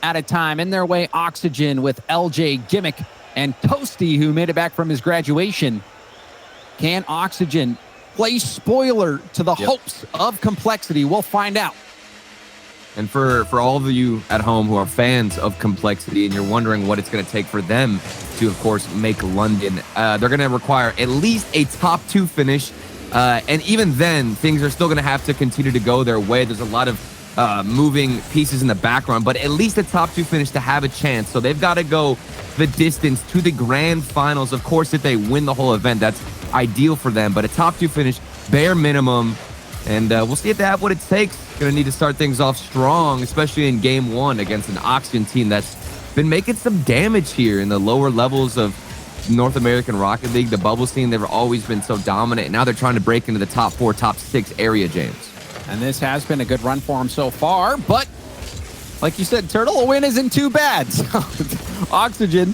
at a time. In their way, Oxygen with LJ, Gimmick, and Toasty, who made it back from his graduation. Can Oxygen play spoiler to the hopes of Complexity? We'll find out. And for all of you at home who are fans of Complexity and you're wondering what it's going to take for them to, of course, make London, they're going to require at least a top 2 finish. And even then, things are still going to have to continue to go their way. There's a lot of moving pieces in the background, but at least a top 2 finish to have a chance. So they've got to go the distance to the grand finals. Of course, if they win the whole event, that's ideal for them, but a top 2 finish, bare minimum. And we'll see if they have what it takes. Going to need to start things off strong, especially in game 1 against an Oxygen team that's been making some damage here in the lower levels of North American Rocket League. The bubble scene, they've always been so dominant. And now they're trying to break into the top 4, top 6 area, James. And this has been a good run for them so far. But like you said, Turtle, a win isn't too bad. So Oxygen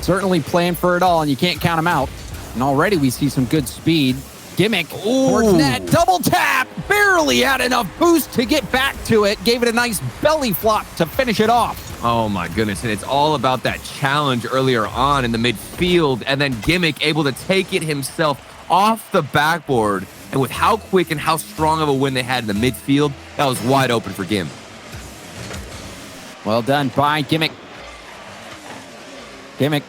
certainly playing for it all, and you can't count them out. And already we see some good speed. Gimmick towards net, double tap, barely had enough boost to get back to it. Gave it a nice belly flop to finish it off. Oh my goodness, and it's all about that challenge earlier on in the midfield, and then Gimmick able to take it himself off the backboard. And with how quick and how strong of a win they had in the midfield, that was wide open for Gim. Well done by Gimmick. Gimmick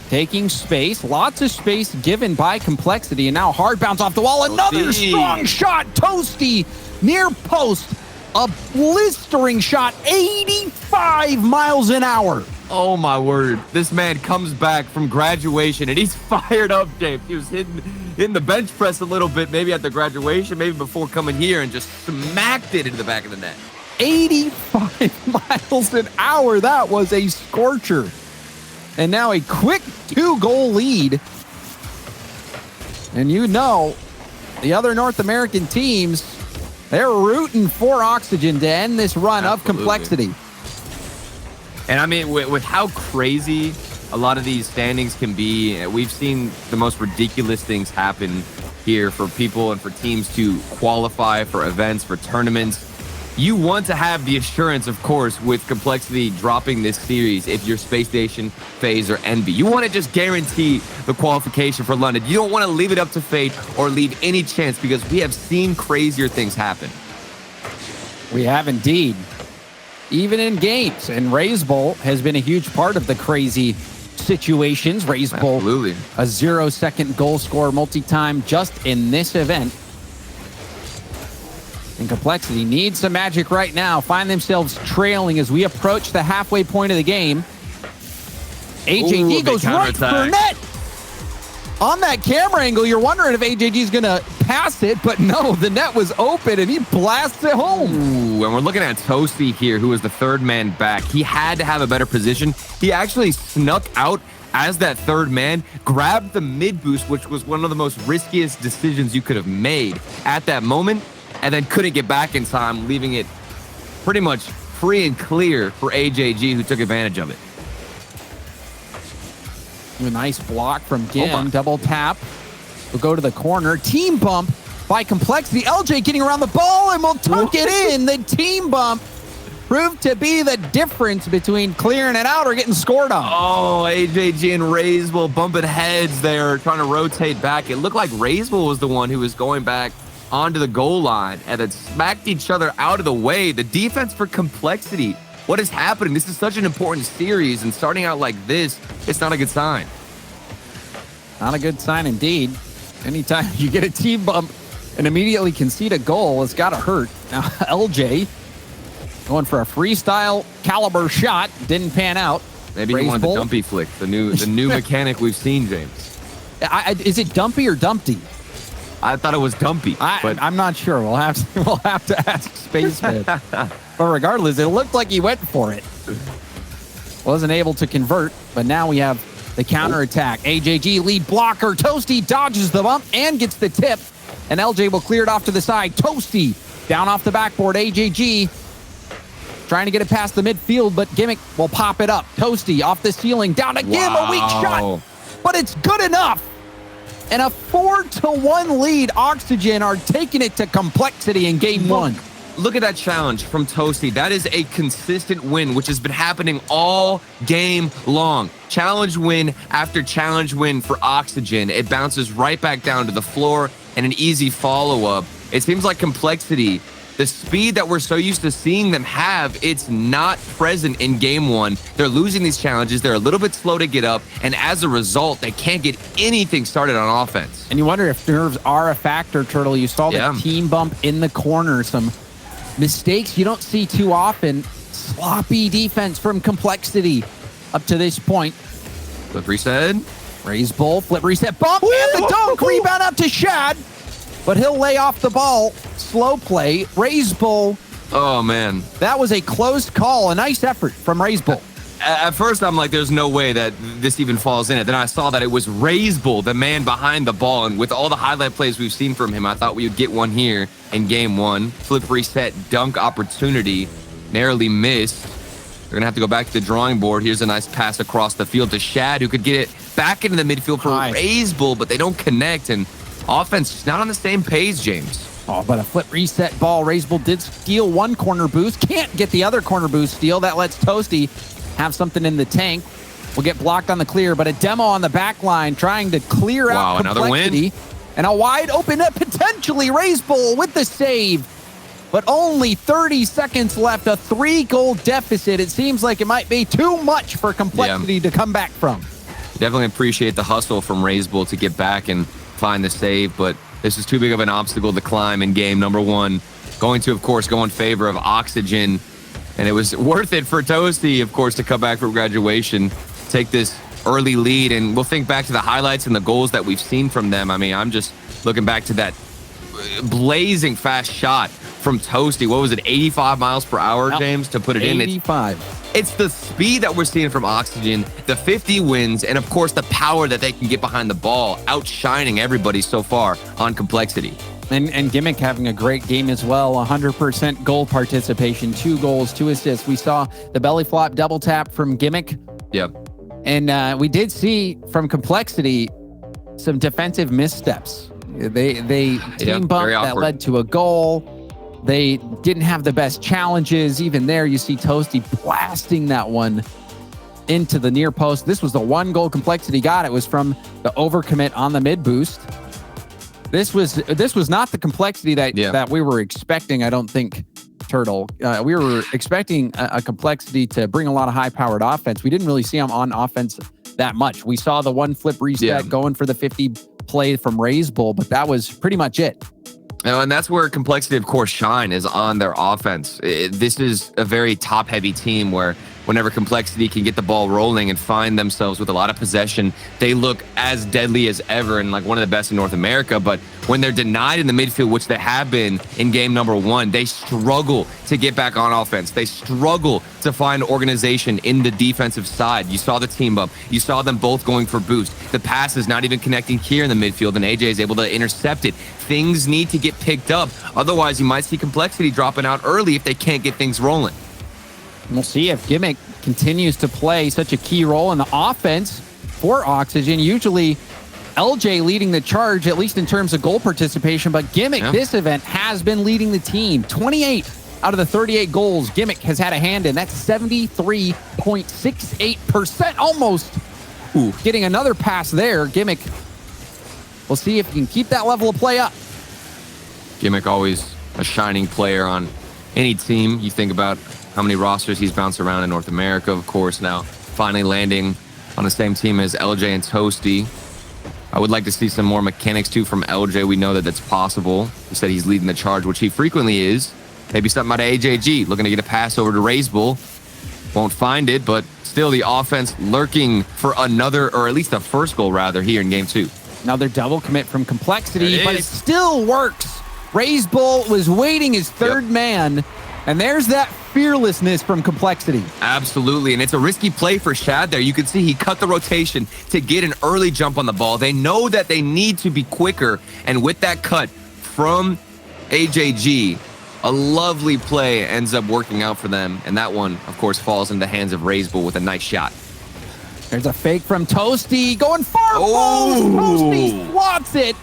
taking space, lots of space given by Complexity, and now hard bounce off the wall. Another strong shot, Toasty, near post, a blistering shot, 85 miles an hour. Oh my word, this man comes back from graduation and he's fired up, James. He was hitting the bench press a little bit, maybe at the graduation, maybe before coming here, and just smacked it into the back of the net. 85 miles an hour, that was a scorcher. And now a quick 2-goal lead. And you know, the other North American teams, they're rooting for Oxygen to end this run of Complexity. And I mean, with how crazy a lot of these standings can be, we've seen the most ridiculous things happen here for people and for teams to qualify for events, for tournaments. You want to have the assurance, of course, with Complexity dropping this series if you're Space Station, FaZe, or Envy. You want to just guarantee the qualification for London. You don't want to leave it up to fate or leave any chance, because we have seen crazier things happen. We have indeed. Even in games. And Razebull has been a huge part of the crazy situations. Razebull, absolutely, a 0-second goal scorer multi-time just in this event. And Complexity needs some magic right now. Find themselves trailing as we approach the halfway point of the game. AJG goes right for net. On that camera angle, you're wondering if AJG is going to pass it, but no, the net was open and he blasts it home. Ooh, and we're looking at Toasty here, who was the 3rd man back. He had to have a better position. He actually snuck out as that 3rd man, grabbed the mid boost, which was one of the most riskiest decisions you could have made at that moment, and then couldn't get back in time, leaving it pretty much free and clear for AJG, who took advantage of it. A nice block from Gim, double tap. We'll go to the corner. Team bump by Complexity. LJ getting around the ball and will tuck it in. The team bump proved to be the difference between clearing it out or getting scored on. Oh, AJG and Razebull bumping heads there, trying to rotate back. It looked like Razebull was the one who was going back onto the goal line and then smacked each other out of the way. The defense for Complexity. What is happening? This is such an important series, and starting out like this, it's not a good sign. Not a good sign indeed. Anytime you get a team bump and immediately concede a goal, it's got to hurt. Now, LJ going for a freestyle caliber shot. Didn't pan out. Maybe he wanted the dumpy flick, the new mechanic we've seen, James. Is it dumpy or dumpty? I thought it was dumpy. But I'm not sure. We'll have to ask Spaceman. But regardless, it looked like he went for it. Wasn't able to convert, but now we have the counterattack. AJG lead blocker. Toasty dodges the bump and gets the tip. And LJ will clear it off to the side. Toasty down off the backboard. AJG trying to get it past the midfield, but Gimmick will pop it up. Toasty off the ceiling. Down to Gim. A weak shot. But it's good enough. And a 4-1 lead. Oxygen are taking it to Complexity in game 1. look at that challenge from Toasty. That is a consistent win, which has been happening all game long. Challenge win after challenge win for Oxygen. It bounces right back down to the floor and an easy follow-up. It seems like Complexity, the speed that we're so used to seeing them have, it's not present in game one. They're losing these challenges. They're a little bit slow to get up. And as a result, they can't get anything started on offense. And you wonder if nerves are a factor, Turtle. You saw the team bump in the corner. Some mistakes you don't see too often. Sloppy defense from Complexity up to this point. Flip reset. Raise bull, flip reset, bump, and the dunk. Rebound up to Shad. But he'll lay off the ball. Slow play. Raise bull. Oh, man. That was a close call. A nice effort from Raise bull. At first, I'm like, there's no way that this even falls in it. Then I saw that it was Raise bull, the man behind the ball. And with all the highlight plays we've seen from him, I thought we would get one here in game one. Flip reset, dunk opportunity. Narrowly missed. They're going to have to go back to the drawing board. Here's a nice pass across the field to Shad, who could get it back into the midfield for Raise bull, but they don't connect. And offense is not on the same page, James. Oh, but a flip reset ball. Raise bull did steal one corner boost. Can't get the other corner boost steal. That lets Toasty have something in the tank. Will get blocked on the clear, but a demo on the back line trying to clear out Complexity. Another win. And a wide open up, potentially Raise bull with the save. But only 30 seconds left, a 3-goal deficit. It seems like it might be too much for Complexity to come back from. Definitely appreciate the hustle from Raise bull to get back and find the save, but this is too big of an obstacle to climb in game number one. Going to, of course, go in favor of Oxygen. And it was worth it for Toasty, of course, to come back from graduation, take this early lead. And we'll think back to the highlights and the goals that we've seen from them. I mean, I'm just looking back to that blazing fast shot from Toasty. What was it, 85 miles per hour, James, to put it 85. in? 85. It's the speed that we're seeing from Oxygen, the 50 wins, and of course the power that they can get behind the ball, outshining everybody so far on Complexity. And Gimmick having a great game as well. 100% goal participation, 2 goals, 2 assists. We saw the belly flop double tap from Gimmick. Yep. And we did see from Complexity some defensive missteps. They team bump that led to a goal. They didn't have the best challenges. Even there, you see Toasty blasting that one into the near post. This was the 1 goal Complexity got. It was from the overcommit on the mid boost. This was not the Complexity that we were expecting, I don't think, Turtle. We were expecting a Complexity to bring a lot of high-powered offense. We didn't really see them on offense that much. We saw the 1 flip reset going for the 50 play from Raise bull, but that was pretty much it. And that's where Complexity, of course, shine is on their offense. This is a very top-heavy team where whenever Complexity can get the ball rolling and find themselves with a lot of possession, they look as deadly as ever and like one of the best in North America. But when they're denied in the midfield, which they have been in game number one, they struggle to get back on offense. They struggle to find organization in the defensive side. You saw the team bump. You saw them both going for boost. The pass is not even connecting here in the midfield, and AJ is able to intercept it. Things need to get picked up. Otherwise, you might see Complexity dropping out early if they can't get things rolling. We'll see if Gimmick continues to play such a key role in the offense for Oxygen. Usually LJ leading the charge, at least in terms of goal participation, but Gimmick this event has been leading the team. 28 out of the 38 goals Gimmick has had a hand in. That's 73.68%, almost. Getting another pass there. Gimmick, we'll see if he can keep that level of play up. Gimmick always a shining player on any team. You think about how many rosters he's bounced around in North America, of course, now finally landing on the same team as LJ and Toasty. I would like to see some more mechanics, too, from LJ. We know that that's possible. He said he's leading the charge, which he frequently is. Maybe something out of AJG, looking to get a pass over to Raise bull. Won't find it, but still the offense lurking for another, or at least the first goal, rather, here in game two. Another double commit from Complexity, but it still works. Raise bull was waiting his third man, and there's that fearlessness from Complexity. Absolutely, and it's a risky play for Shad there. You can see he cut the rotation to get an early jump on the ball. They know that they need to be quicker, and with that cut from AJG, a lovely play ends up working out for them, and that one, of course, falls in the hands of Raise bull with a nice shot. There's a fake from Toasty, going far post. Toasty swats it.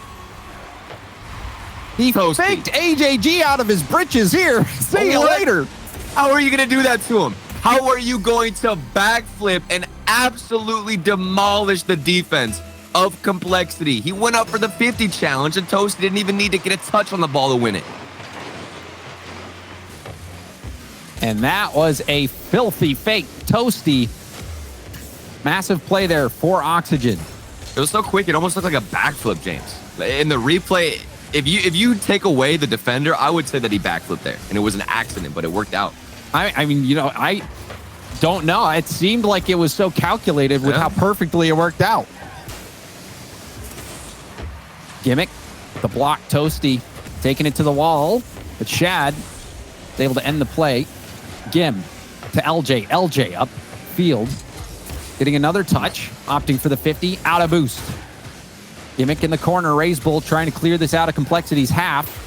He Toasty. faked AJG out of his britches here. See you What? later. How are you going to do that to him? How are you going to backflip and absolutely demolish the defense of Complexity? He went up for the 50 challenge, and Toasty didn't even need to get a touch on the ball to win it. And that was a filthy fake. Toasty. Massive play there for Oxygen. It was so quick, it almost looked like a backflip, James. In the replay, if you take away the defender, I would say that he backflipped there, and it was an accident, but it worked out. I mean, you know, I don't know. It seemed like it was so calculated with how perfectly it worked out. Gimmick, the block, Toasty, taking it to the wall, but Shad is able to end the play. Gim to LJ. LJ up field, getting another touch, opting for the 50, out of boost. Gimmick in the corner, Raise Bull trying to clear this out of Complexity's half.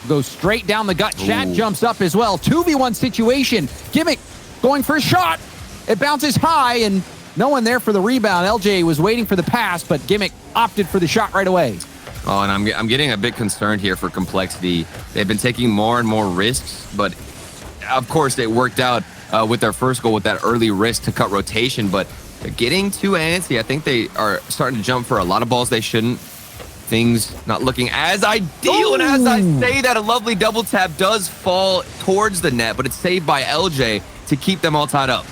Goes straight down the gut. Shad jumps up as well. 2v1 situation. Gimmick going for a shot. It bounces high and no one there for the rebound. LJ was waiting for the pass, but Gimmick opted for the shot right away. Oh, and I'm getting a bit concerned here for Complexity. They've been taking more and more risks, but of course it worked out with their first goal with that early risk to cut rotation, but they're getting too antsy. I think they are starting to jump for a lot of balls they shouldn't. Things not looking as ideal, and as I say that, a lovely double tap does fall towards the net, but it's saved by LJ to keep them all tied up.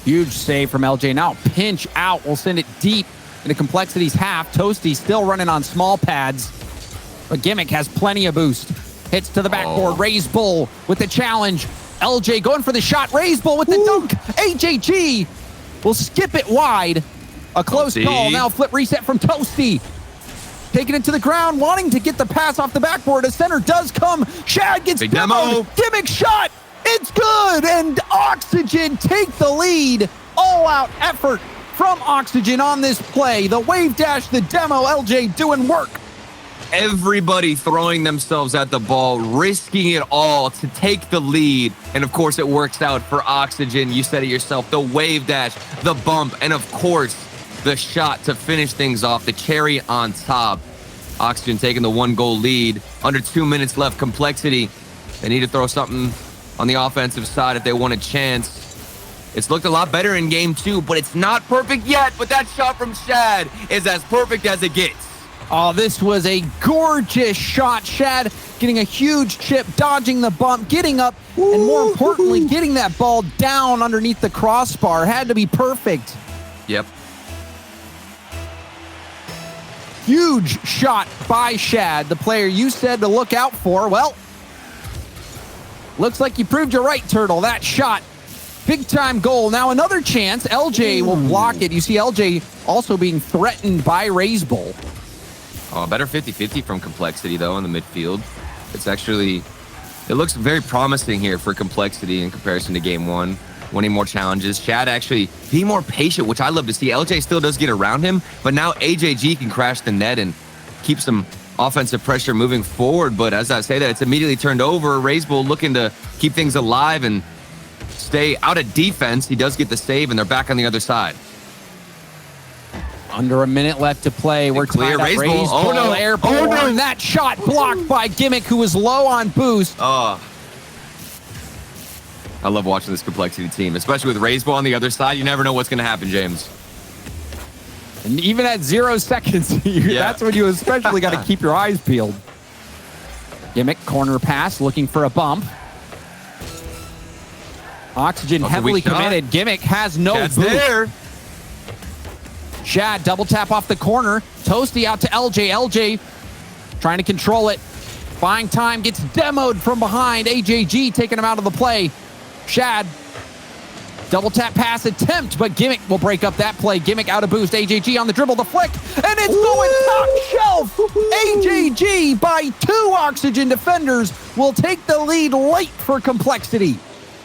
Huge save from LJ. Now pinch out. We'll send it deep into Complexity's half. Toasty still running on small pads, but Gimmick has plenty of boost. Hits to the backboard. Raise Bull with the challenge. LJ going for the shot. Raise Bull with the dunk. AJG will skip it wide. A close call. Now flip reset from Toasty. Taking it to the ground, wanting to get the pass off the backboard. A center does come. Shad gets Big demo. Gimmick shot. It's good. And Oxygen take the lead. All-out effort from Oxygen on this play. The wave dash, the demo, LJ doing work. Everybody throwing themselves at the ball, risking it all to take the lead. And of course, it works out for Oxygen. You said it yourself, the wave dash, the bump, and of course, the shot to finish things off, the cherry on top. Oxygen taking the 1-goal lead. Under 2 minutes left. Complexity, they need to throw something on the offensive side if they want a chance. It's looked a lot better in game 2, but it's not perfect yet. But that shot from Shad is as perfect as it gets. Oh, this was a gorgeous shot. Shad getting a huge chip, dodging the bump, getting up, and more importantly, getting that ball down underneath the crossbar. Had to be perfect. Yep. Huge shot by Shad, the player you said to look out for. Well, looks like you proved you're right, Turtle. That shot, big time goal. Now another chance. LJ will block it. You see LJ also being threatened by Raise Bull. Oh, better 50-50 from Complexity, though, in the midfield. It's actually, it looks very promising here for Complexity in comparison to game 1. Winning more challenges. Shad actually being more patient, which I love to see. LJ still does get around him, but now AJG can crash the net and keep some offensive pressure moving forward. But as I say that, it's immediately turned over. Raise Bull looking to keep things alive and stay out of defense. He does get the save, and they're back on the other side. Under a minute left to play. We're clear. Raise Bull. Oh no! Airborne. Oh no! And that shot blocked by Gimmick, who was low on boost. Oh. I love watching this Complexity team, especially with Raise Bull on the other side. You never know what's going to happen, James. And even at 0 seconds, that's when you especially got to keep your eyes peeled. Gimmick, corner pass, looking for a bump. Oxygen heavily committed. Gimmick has no boost. There. Shad, double tap off the corner. Toasty out to LJ. LJ trying to control it. Buying time, gets demoed from behind. AJG taking him out of the play. Shad, double tap pass attempt, but Gimmick will break up that play. Gimmick out of boost. AJG on the dribble, the flick, and it's going top shelf. AJG by 2 Oxygen defenders will take the lead late for Complexity.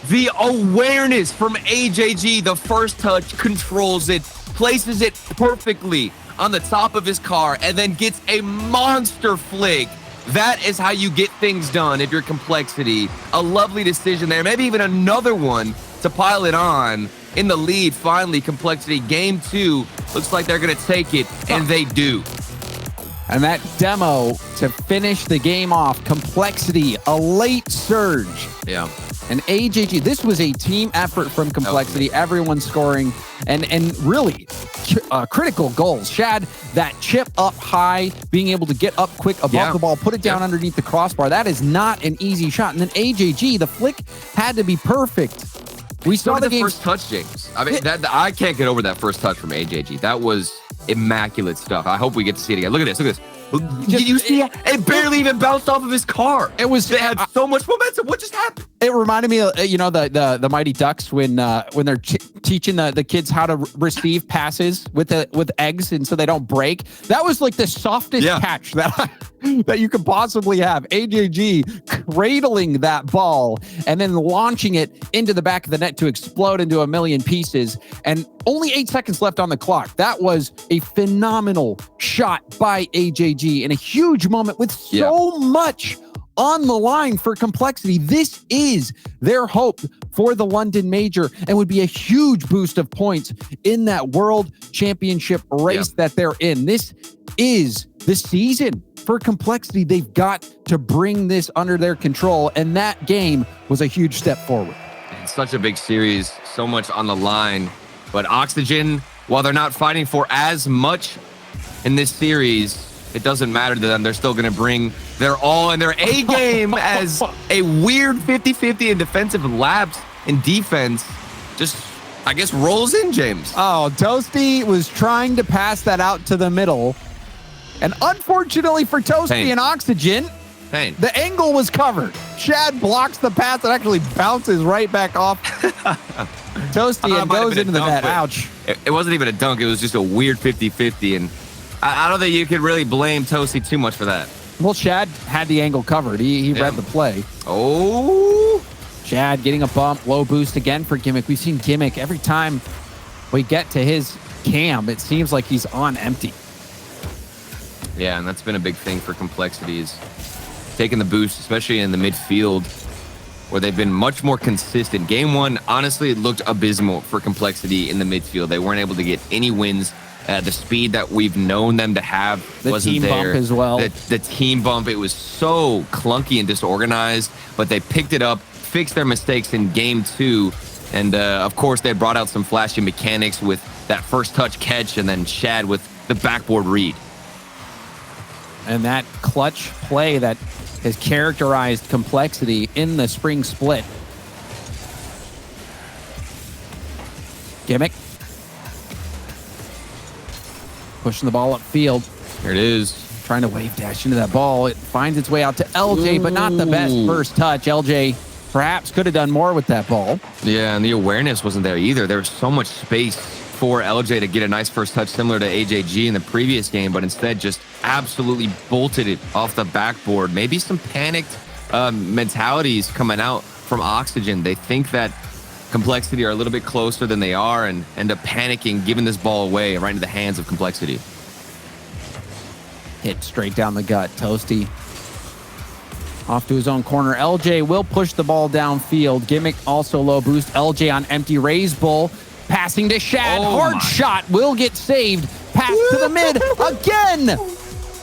The awareness from AJG, the first touch, controls it, places it perfectly on the top of his car, and then gets a monster flick. That is how you get things done if you're Complexity. A lovely decision there. Maybe even another one to pile it on. In the lead, finally, Complexity. Game 2 looks like they're going to take it, and they do. And that demo to finish the game off, Complexity, a late surge. Yeah. And AJG, this was a team effort from Complexity, everyone scoring, and really critical goals. Shad, that chip up high, being able to get up quick above the ball, put it down underneath the crossbar. That is not an easy shot. And then AJG, the flick had to be perfect. We saw the first touch, James. I mean, I can't get over that first touch from AJG. That was immaculate stuff. I hope we get to see it again. Look at this. Look at this. Did you see it? It barely even bounced off of his car. It had so much momentum. What just happened? It reminded me of, the Mighty Ducks when they're teaching the kids how to receive passes with eggs and so they don't break. That was like the softest catch that you could possibly have. AJG cradling that ball and then launching it into the back of the net to explode into a million pieces. And only 8 seconds left on the clock. That was a phenomenal shot by AJG in a huge moment with so much on the line for Complexity. This is their hope for the London Major and would be a huge boost of points in that World Championship race that they're in. This is the season for Complexity. They've got to bring this under their control, and that game was a huge step forward. It's such a big series, so much on the line. But Oxygen, while they're not fighting for as much in this series, it doesn't matter to them. They're still going to bring their all in their A game as a weird 50-50 in defensive lapse in defense. Just, I guess, rolls in, James. Oh, Toasty was trying to pass that out to the middle. And unfortunately for Toasty and Oxygen, the angle was covered. Shad blocks the pass and actually bounces right back off Toasty and goes into the net. Ouch. It wasn't even a dunk. It was just a weird 50-50. And I don't think you could really blame Toasty too much for that. Well, Shad had the angle covered. He read the play. Oh. Shad getting a bump. Low boost again for Gimmick. We've seen Gimmick every time we get to his cam, it seems like he's on empty. Yeah, and that's been a big thing for Complexity is taking the boost, especially in the midfield, where they've been much more consistent. Game one, honestly, it looked abysmal for Complexity in the midfield. They weren't able to get any wins. The speed that we've known them to have wasn't there. The team bump as well. The team bump, it was so clunky and disorganized, but they picked it up, fixed their mistakes in game two, and of course, they brought out some flashy mechanics with that first touch catch and then Shad with the backboard read. And that clutch play that has characterized Complexity in the spring split. Gimmick. Pushing the ball upfield. Here it is. Trying to wave dash into that ball. It finds its way out to LJ, but not the best first touch. LJ perhaps could have done more with that ball. Yeah, and the awareness wasn't there either. There was so much space for LJ to get a nice first touch similar to AJG in the previous game, but instead just absolutely bolted it off the backboard. Maybe some panicked mentalities coming out from Oxygen. They think that Complexity are a little bit closer than they are and end up panicking, giving this ball away right into the hands of Complexity. Hit straight down the gut. Toasty off to his own corner. LJ will push the ball downfield. Gimmick also low boost. LJ on empty. Raise bull. Passing to Shad. Hard shot will get saved. Pass to the mid. Again.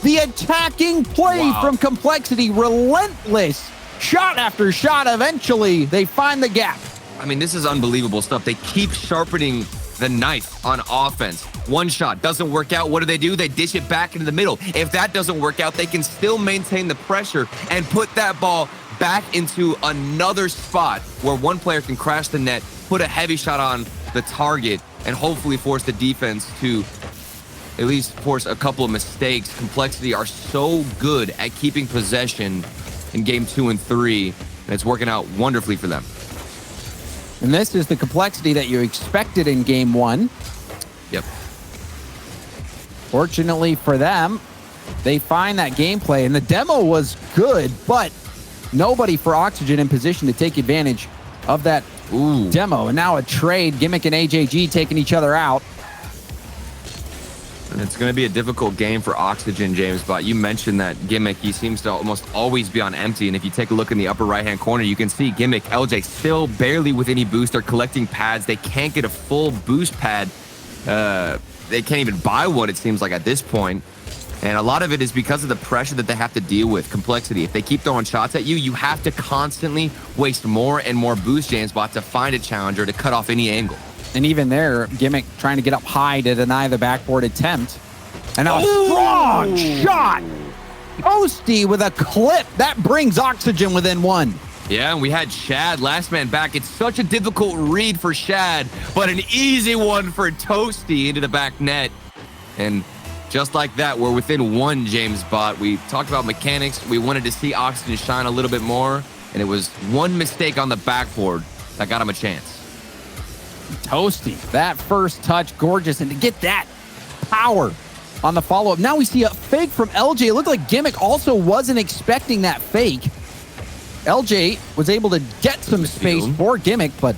The attacking play from Complexity. Relentless. Shot after shot. Eventually, they find the gap. I mean, this is unbelievable stuff. They keep sharpening the knife on offense. One shot doesn't work out. What do? They dish it back into the middle. If that doesn't work out, they can still maintain the pressure and put that ball back into another spot where one player can crash the net, put a heavy shot on the target, and hopefully force the defense to at least force a couple of mistakes. Complexity are so good at keeping possession in game 2 and 3, and it's working out wonderfully for them. And this is the Complexity that you expected in game 1. Yep. Fortunately for them, they find that gameplay, and the demo was good, but nobody for Oxygen in position to take advantage of that demo. And now a trade, Gimmick and AJG taking each other out. And it's going to be a difficult game for Oxygen, James, but you mentioned that Gimmick, he seems to almost always be on empty. And if you take a look in the upper right-hand corner, you can see Gimmick, LJ still barely with any boost. They're collecting pads. They can't get a full boost pad. They can't even buy one, it seems like, at this point. And a lot of it is because of the pressure that they have to deal with, complexity. If they keep throwing shots at you, you have to constantly waste more and more boost, Jamesbot, to find a challenger to cut off any angle. And even there, Gimmick trying to get up high to deny the backboard attempt. And a strong shot. Toasty with a clip. That brings Oxygen within one. Yeah, and we had Shad, last man back. It's such a difficult read for Shad, but an easy one for Toasty into the back net. And just like that, we're within one, Jamesbot. We talked about mechanics. We wanted to see Oxygen shine a little bit more, and it was one mistake on the backboard that got him a chance. Toasty, that first touch, gorgeous. And to get that power on the follow-up. Now we see a fake from LJ. It looked like Gimmick also wasn't expecting that fake. LJ was able to get some space for Gimmick, but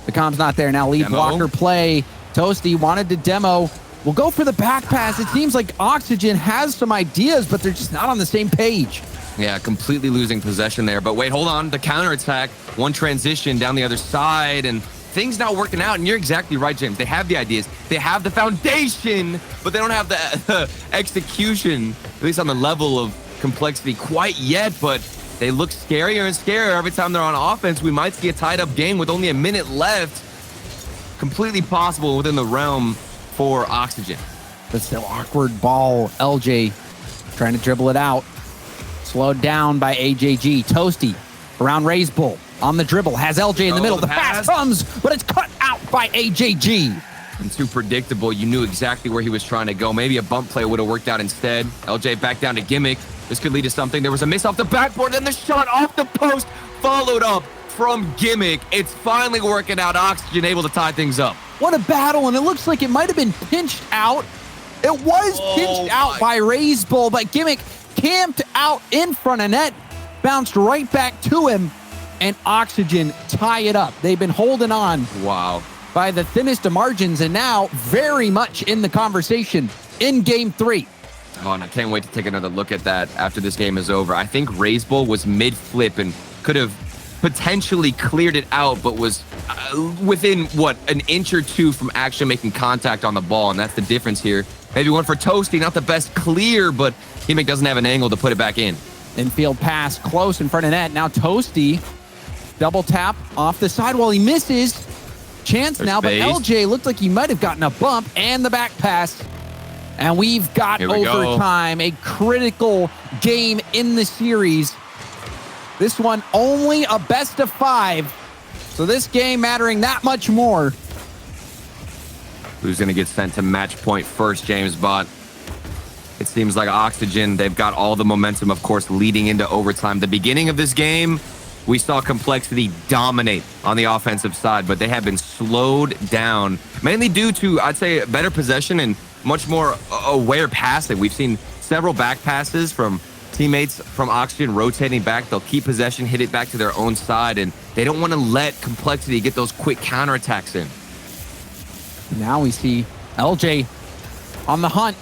the comm's not there. Now lead blocker play. Toasty wanted to demo. We'll go for the back pass. It seems like Oxygen has some ideas, but they're just not on the same page. Yeah, completely losing possession there. But wait, hold on. The counterattack, one transition down the other side, and things not working out. And you're exactly right, James. They have the ideas. They have the foundation, but they don't have the execution, at least on the level of complexity quite yet. But they look scarier and scarier every time they're on offense. We might see a tied-up game with only a minute left. Completely possible within the realm for Oxygen. But still awkward ball. LJ trying to dribble it out. Slowed down by AJG. Toasty around Raise Bull on the dribble. Has LJ in the middle. The pass comes, but it's cut out by AJG. And too predictable. You knew exactly where he was trying to go. Maybe a bump play would have worked out instead. LJ back down to Gimmick. This could lead to something. There was a miss off the backboard, and the shot off the post followed up from Gimmick. It's finally working out. Oxygen able to tie things up. What a battle, and it looks like it might have been pinched out. It was pinched out by Raise Bull, but Gimmick camped out in front of net, bounced right back to him, and Oxygen tie it up. They've been holding on by the thinnest of margins, and now very much in the conversation in Game 3. Oh, and I can't wait to take another look at that after this game is over. I think Raise Bull was mid-flip and could have potentially cleared it out, but was within, what, an inch or two from actually making contact on the ball, and that's the difference here. Maybe one for Toasty, not the best clear, but Gimmick doesn't have an angle to put it back in. Infield pass close in front of net. Now Toasty, double tap off the side while he misses. Chance now, but LJ looked like he might have gotten a bump, and the back pass. And we've got overtime, a critical game in the series. This one only a best of 5. So this game mattering that much more. Who's going to get sent to match point first, Jamesbot? It seems like Oxygen, they've got all the momentum, of course, leading into overtime. The beginning of this game, we saw complexity dominate on the offensive side, but they have been slowed down, mainly due to, I'd say, better possession and much more aware passing. We've seen several back passes from teammates from Oxygen rotating back. They'll keep possession, hit it back to their own side, and they don't want to let complexity get those quick counterattacks in. Now we see LJ on the hunt.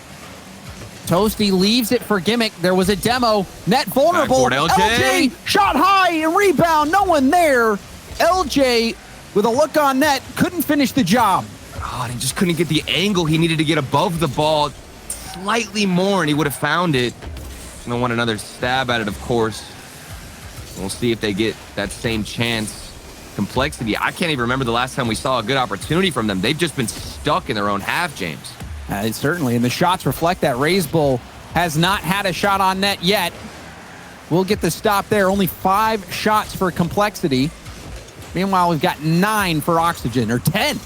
Toasty leaves it for Gimmick. There was a demo. Net vulnerable. LJ shot high and rebound. No one there. LJ with a look on net. Couldn't finish the job. Oh, he just couldn't get the angle. He needed to get above the ball slightly more, and he would have found it. I don't want another stab at it, of course. We'll see if they get that same chance. Complexity, I can't even remember the last time we saw a good opportunity from them. They've just been stuck in their own half, James. Certainly, and the shots reflect that. Raise Bull has not had a shot on net yet. We'll get the stop there. Only 5 shots for Complexity. Meanwhile, we've got 9 for Oxygen, or 10.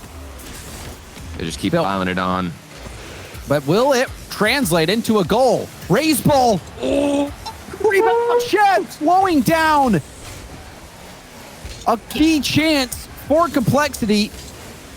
They just keep piling it on. But will it translate into a goal? Raise Bull. Rebound. Shed slowing down. A key chance for Complexity,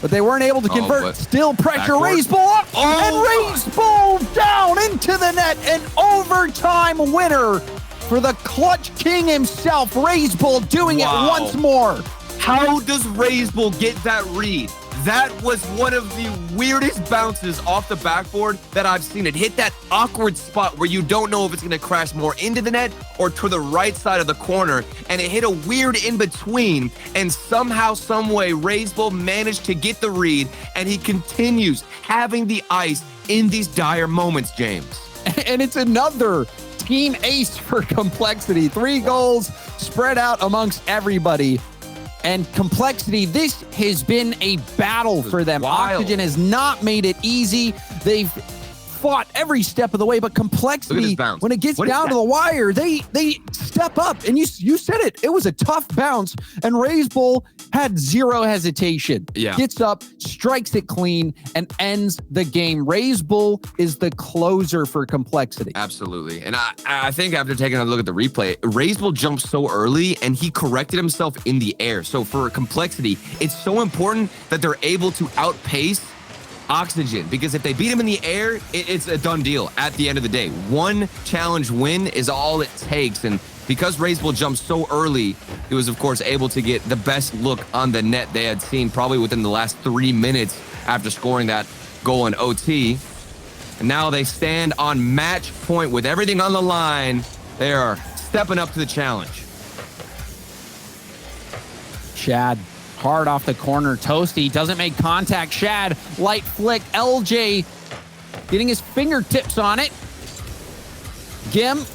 but they weren't able to convert. Still pressure. Raise Bull up and Raise Bull down into the net. An overtime winner for the clutch king himself. Raise Bull doing it once more. How does Raise Bull get that read? That was one of the weirdest bounces off the backboard that I've seen. It hit that awkward spot where you don't know if it's going to crash more into the net or to the right side of the corner. And it hit a weird in-between. And somehow, some way, Raise Bull managed to get the read. And he continues having the ice in these dire moments, James. And it's another team ace for Complexity. 3 goals spread out amongst everybody. And Complexity, this has been a battle for them. Wild. Oxygen has not made it easy. They've fought every step of the way, but Complexity, when it gets down to the wire, they step up. And you said it. It was a tough bounce, and Raise Bull had zero hesitation. Yeah. Gets up, strikes it clean, and ends the game. Raise Bull is the closer for Complexity. Absolutely. And I think after taking a look at the replay, Raise Bull jumped so early and he corrected himself in the air. So for Complexity, it's so important that they're able to outpace Oxygen, because if they beat him in the air, it's a done deal at the end of the day. One challenge win is all it takes. And because Raise Bull jumped so early, he was, of course, able to get the best look on the net they had seen probably within the last 3 minutes after scoring that goal in OT. And now they stand on match point with everything on the line. They are stepping up to the challenge. Shad hard off the corner. Toasty doesn't make contact. Shad, light flick. LJ getting his fingertips on it. Gim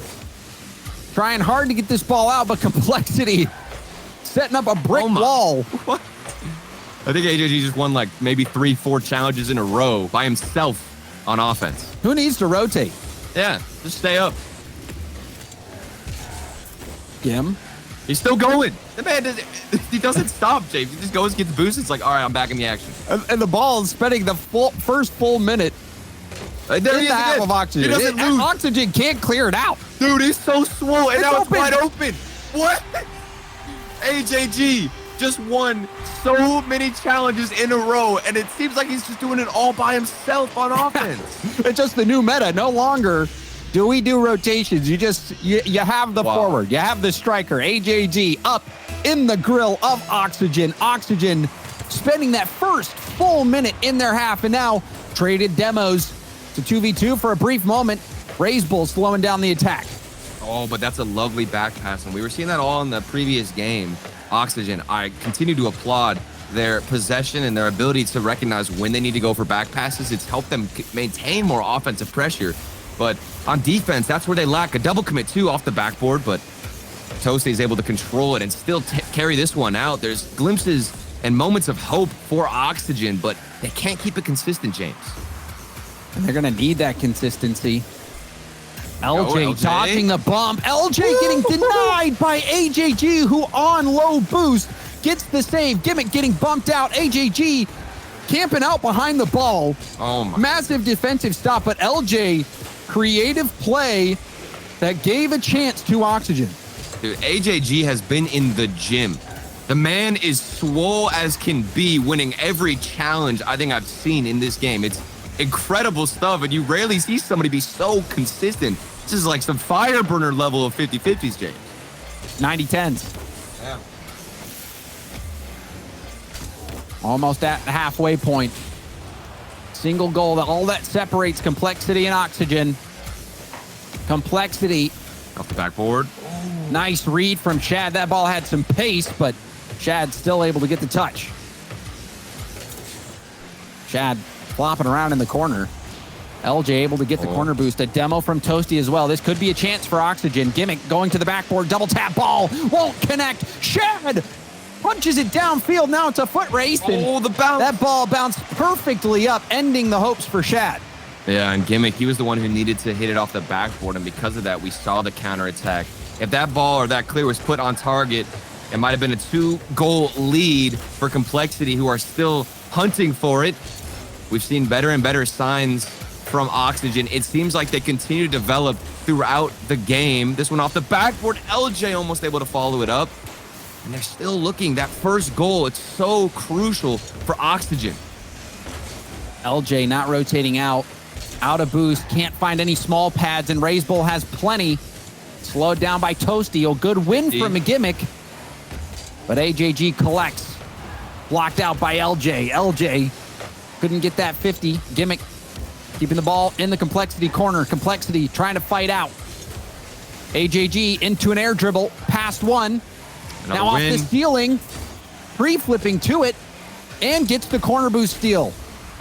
trying hard to get this ball out, but Complexity setting up a brick wall. What? I think AJG just won like maybe 3-4 challenges in a row by himself on offense. Who needs to rotate? Yeah, just stay up. Gim. He's still going. The man doesn't stop, James. He just goes, gets boosted. It's like, all right, I'm back in the action. And the ball is spending the first full minute There in he the is half again. of Oxygen. He doesn't lose. Oxygen can't clear it out. Dude, he's so swole, and It's now open. it's wide open. What? AJG just won so many challenges in a row, and it seems like he's just doing it all by himself on offense. It's just the new meta. No longer do we do rotations. You have the forward. You have the striker. AJG up in the grill of Oxygen. Oxygen spending that first full minute in their half, and now traded demos to 2v2 for a brief moment. Raise Bull slowing down the attack. Oh, but that's a lovely back pass, and we were seeing that all in the previous game. Oxygen, I continue to applaud their possession and their ability to recognize when they need to go for back passes. It's helped them maintain more offensive pressure. But on defense, that's where they lack. A double commit too off the backboard, but Toasty is able to control it and still carry this one out. There's glimpses and moments of hope for Oxygen, but they can't keep it consistent, James. And they're going to need that consistency. LJ LJ. dodging the bump. LJ getting denied by AJG, who on low boost gets the save. Gimmick getting bumped out. AJG camping out behind the ball. Oh my. Massive defensive stop, but LJ, creative play that gave a chance to Oxygen. Dude, AJG has been in the gym. The man is swole as can be, winning every challenge I think I've seen in this game. It's incredible stuff, and you rarely see somebody be so consistent. This is like some fire burner level of 50-50s, James. 90-10s. Yeah. Almost at the halfway point. Single goal, all that separates Complexity and Oxygen. Complexity. Off the backboard. Nice read from Shad. That ball had some pace, but Shad still able to get the touch. Shad flopping around in the corner. LJ able to get the corner boost. A demo from Toasty as well. This could be a chance for Oxygen. Gimmick going to the backboard. Double tap ball. Won't connect. Shad punches it downfield. Now it's a foot race. Oh, the bounce. That ball bounced perfectly up, ending the hopes for Shad. Yeah, and Gimmick, he was the one who needed to hit it off the backboard, and because of that, we saw the counterattack. If that ball or that clear was put on target, it might have been a 2-goal lead for Complexity, who are still hunting for it. We've seen better and better signs from Oxygen. It seems like they continue to develop throughout the game. This one off the backboard, LJ almost able to follow it up. And they're still looking. That first goal, it's so crucial for Oxygen. LJ not rotating out of boost, can't find any small pads, and Raise Bull has plenty. Slowed down by Toasty. A good win from a Gimmick, but AJG collects. Blocked out by LJ. LJ couldn't get that 50. Gimmick keeping the ball in the Complexity corner. Complexity trying to fight out. AJG into an air dribble, past one. Now off the stealing, free flipping to it, and gets the corner boost steal.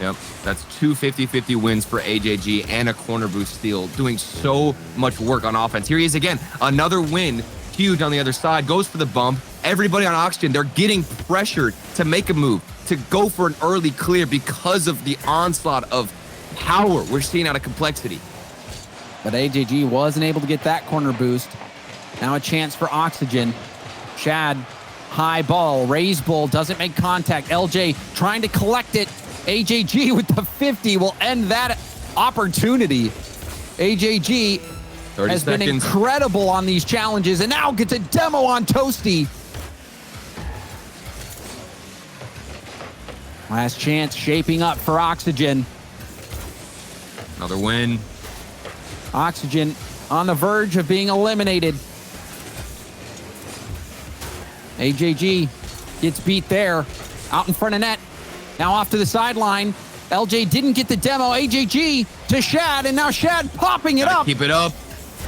Yep, that's two 50-50 wins for AJG and a corner boost steal, doing so much work on offense. Here he is again, another win, huge on the other side, goes for the bump. Everybody on Oxygen, they're getting pressured to make a move, to go for an early clear because of the onslaught of power we're seeing out of Complexity. But AJG wasn't able to get that corner boost. Now a chance for Oxygen. Shad, high ball, raise bull, doesn't make contact. LJ trying to collect it. AJG with the 50 will end that opportunity. AJG has been incredible on these challenges and now gets a demo on Toasty. Last chance shaping up for Oxygen. Another win. Oxygen on the verge of being eliminated. AJG gets beat there, out in front of net. Now off to the sideline. LJ didn't get the demo. AJG to Shad, and now Shad popping it up. Keep it up.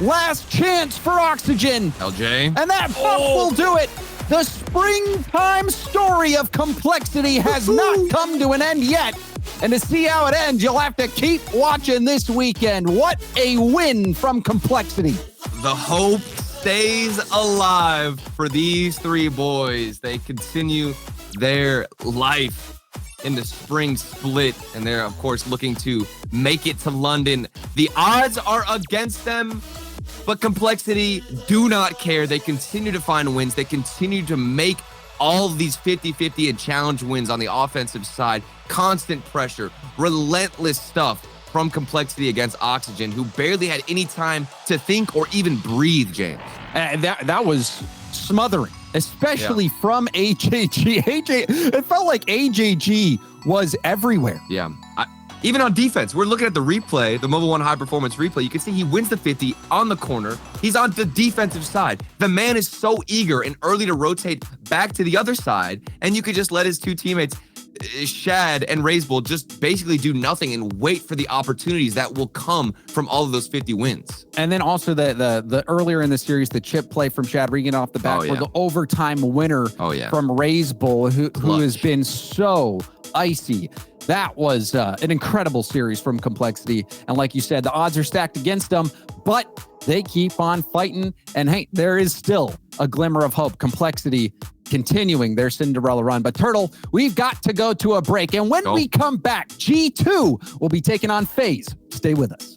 Last chance for Oxygen. LJ. And that buff will do it. The springtime story of Complexity has not come to an end yet. And to see how it ends, you'll have to keep watching this weekend. What a win from Complexity. The hope stays alive for these three boys. They continue their life in the spring split, and they're, of course, looking to make it to London. The odds are against them, but Complexity do not care. They continue to find wins. They continue to make all of these 50-50 and challenge wins on the offensive side. Constant pressure, relentless stuff from Complexity against Oxygen, who barely had any time to think or even breathe, James. That was smothering, especially from AJG. It felt like AJG was everywhere. Yeah. Even on defense, we're looking at the replay, the Mobile One High Performance replay. You can see he wins the 50 on the corner. He's on the defensive side. The man is so eager and early to rotate back to the other side, and you could just let his two teammates, Shad and Razebull, just basically do nothing and wait for the opportunities that will come from all of those 50 wins. And then also the earlier in the series, the chip play from Shad Regan off the back for the overtime winner from Razebull, who has been so icy. That was an incredible series from Complexity. And like you said, the odds are stacked against them, but they keep on fighting. And hey, there is still a glimmer of hope. Complexity continuing their Cinderella run. But Turtle, we've got to go to a break. And when we come back, G2 will be taking on FaZe. Stay with us.